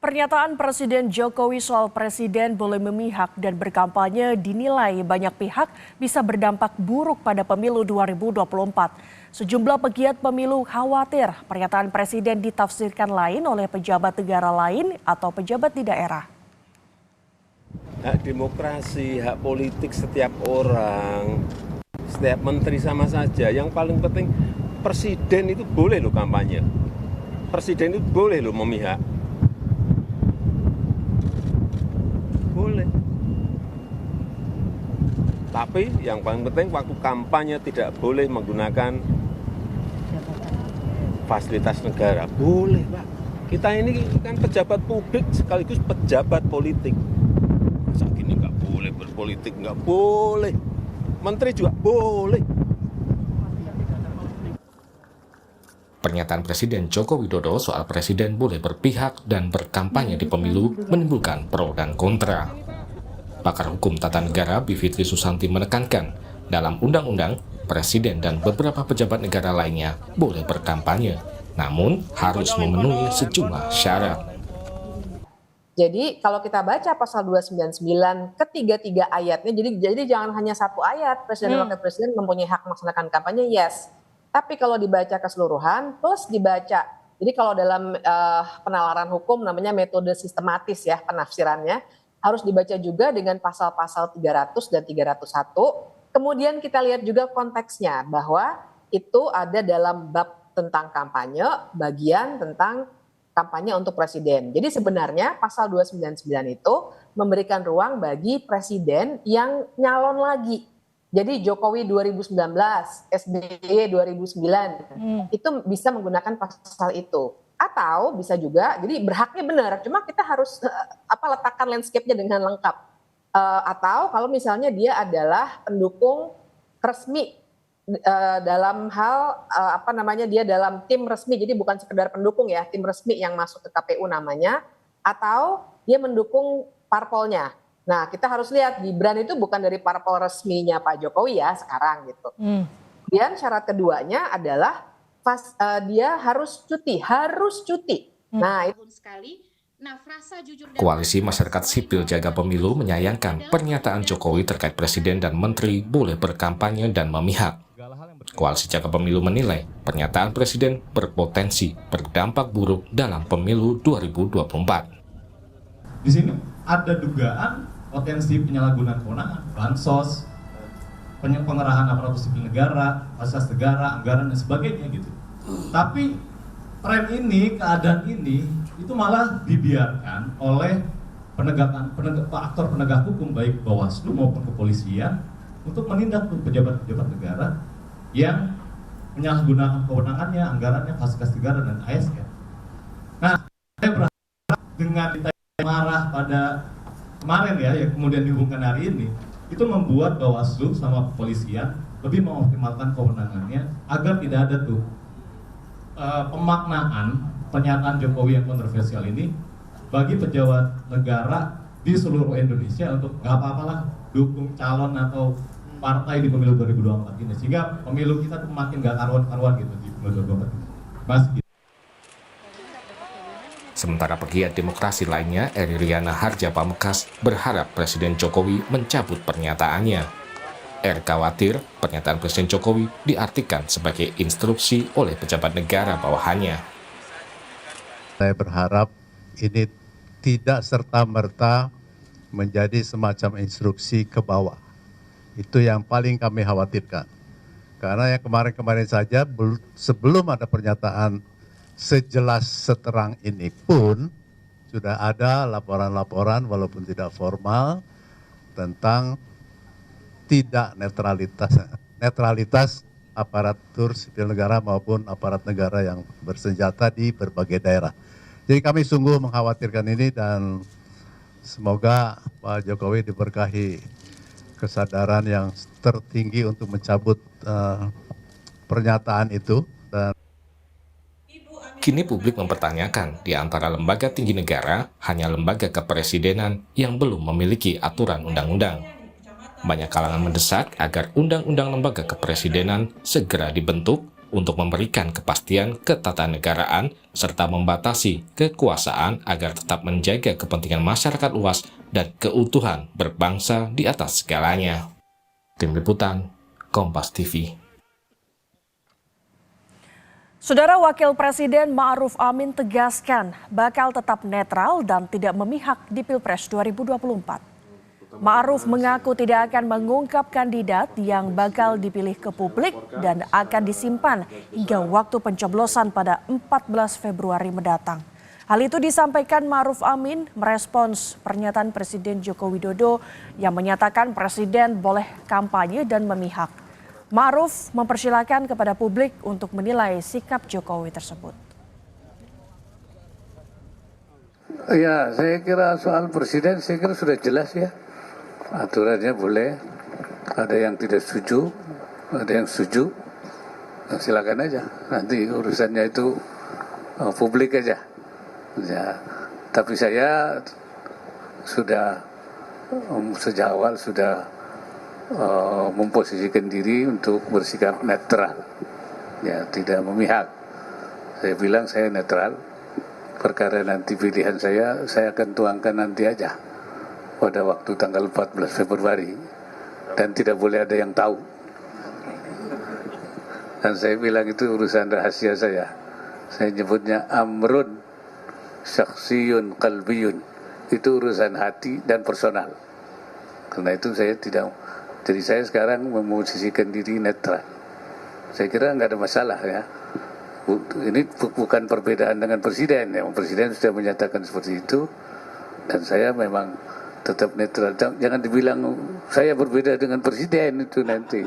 Pernyataan Presiden Jokowi soal presiden boleh memihak dan berkampanye dinilai banyak pihak bisa berdampak buruk pada pemilu 2024. Sejumlah pegiat pemilu khawatir pernyataan presiden ditafsirkan lain oleh pejabat negara lain atau pejabat di daerah. Hak demokrasi, hak politik setiap orang, setiap menteri sama saja. Yang paling penting presiden itu boleh loh kampanye. Presiden itu boleh loh memihak. Boleh. Tapi yang paling penting waktu kampanye tidak boleh menggunakan fasilitas negara. Boleh, Pak. Kita ini kan pejabat publik sekaligus pejabat politik. Masa gini nggak boleh berpolitik, nggak boleh. Menteri juga boleh. Pernyataan Presiden Joko Widodo soal presiden boleh berpihak dan berkampanye di pemilu menimbulkan pro dan kontra. Pakar hukum tata negara Bivitri Susanti menekankan, dalam undang-undang, presiden dan beberapa pejabat negara lainnya boleh berkampanye, namun harus memenuhi sejumlah syarat. Jadi kalau kita baca pasal 299 ketiga-tiga ayatnya, jadi jangan hanya satu ayat, presiden dan wakil presiden mempunyai hak melaksanakan kampanye, yes. Tapi kalau dibaca keseluruhan, plus dibaca, jadi kalau dalam penalaran hukum namanya metode sistematis ya penafsirannya, harus dibaca juga dengan pasal-pasal 300 dan 301. Kemudian kita lihat juga konteksnya, bahwa itu ada dalam bab tentang kampanye, bagian tentang kampanye untuk presiden. Jadi sebenarnya pasal 299 itu memberikan ruang bagi presiden yang nyalon lagi. Jadi Jokowi 2019, SBY 2009, itu bisa menggunakan pasal itu. Atau bisa juga, jadi berhaknya benar, cuma kita harus letakkan landscape-nya dengan lengkap. Atau kalau misalnya dia adalah pendukung resmi dalam hal dia dalam tim resmi, jadi bukan sekedar pendukung ya, tim resmi yang masuk ke KPU namanya, atau dia mendukung parpolnya. Nah, kita harus lihat Gibran itu bukan dari parpol resminya Pak Jokowi ya sekarang gitu. Kemudian syarat keduanya adalah dia harus cuti. Nah, itu sekali. Koalisi Masyarakat Sipil Jaga Pemilu menyayangkan pernyataan Jokowi terkait presiden dan menteri boleh berkampanye dan memihak. Koalisi Jaga Pemilu menilai pernyataan presiden berpotensi berdampak buruk dalam pemilu 2024. Di sini ada dugaan potensi penyalahgunaan kewenangan, bansos, pengerahan aparatur sipil negara, fasilitas negara, anggaran dan sebagainya gitu. Tapi tren ini, keadaan ini itu malah dibiarkan oleh aktor penegak hukum baik Bawaslu maupun kepolisian untuk menindak pejabat-pejabat negara yang menyalahgunakan kewenangannya, anggarannya, fasilitas negara dan ASN. Nah, saya berharap dengan marah pada kemarin ya, yang kemudian dihubungkan hari ini, itu membuat Bawaslu sama kepolisian lebih mengoptimalkan kewenangannya agar tidak ada tuh pemaknaan pernyataan Jokowi yang kontroversial ini bagi pejabat negara di seluruh Indonesia untuk nggak apa-apalah dukung calon atau partai di pemilu 2024 ini, sehingga pemilu kita tuh makin nggak karuan-karuan gitu di pemilu 2024 masih. Sementara pegiat demokrasi lainnya, Eri Riana Harja Pamekas, berharap Presiden Jokowi mencabut pernyataannya. Eri khawatir pernyataan Presiden Jokowi diartikan sebagai instruksi oleh pejabat negara bawahannya. Saya berharap ini tidak serta-merta menjadi semacam instruksi ke bawah. Itu yang paling kami khawatirkan. Karena yang kemarin-kemarin saja sebelum ada pernyataan sejelas seterang ini pun sudah ada laporan-laporan walaupun tidak formal tentang tidak netralitas aparatur sipil negara maupun aparat negara yang bersenjata di berbagai daerah. Jadi kami sungguh mengkhawatirkan ini dan semoga Pak Jokowi diberkahi kesadaran yang tertinggi untuk mencabut pernyataan itu. Dan kini publik mempertanyakan di antara lembaga tinggi negara, hanya lembaga kepresidenan yang belum memiliki aturan undang-undang. Banyak kalangan mendesak agar undang-undang lembaga kepresidenan segera dibentuk untuk memberikan kepastian ketatanegaraan serta membatasi kekuasaan agar tetap menjaga kepentingan masyarakat luas dan keutuhan berbangsa di atas segalanya. Tim Liputan, Kompas TV. Saudara Wakil Presiden Ma'ruf Amin tegaskan bakal tetap netral dan tidak memihak di Pilpres 2024. Ma'ruf mengaku tidak akan mengungkap kandidat yang bakal dipilih ke publik dan akan disimpan hingga waktu pencoblosan pada 14 Februari mendatang. Hal itu disampaikan Ma'ruf Amin merespons pernyataan Presiden Joko Widodo yang menyatakan Presiden boleh kampanye dan memihak. Ma'ruf mempersilahkan kepada publik untuk menilai sikap Jokowi tersebut. Ya, saya kira soal Presiden saya kira sudah jelas ya. Aturannya boleh, ada yang tidak setuju, ada yang setuju, nah, silakan aja. Nanti urusannya itu publik aja. Ya, tapi saya sudah sejak awal sudah memposisikan diri untuk bersikap netral, ya tidak memihak. Saya bilang saya netral. Perkara nanti pilihan saya akan tuangkan nanti aja pada waktu tanggal 14 Februari dan tidak boleh ada yang tahu. Dan saya bilang itu urusan rahasia saya. Saya nyebutnya amrun syakhsiyun qalbiyun. Itu urusan hati dan personal. Karena itu saya tidak, jadi saya sekarang memosisikan diri netral. Saya kira nggak ada masalah ya. Ini bukan perbedaan dengan Presiden ya. Presiden sudah menyatakan seperti itu dan saya memang tetap netral. Jangan dibilang saya berbeda dengan Presiden itu nanti.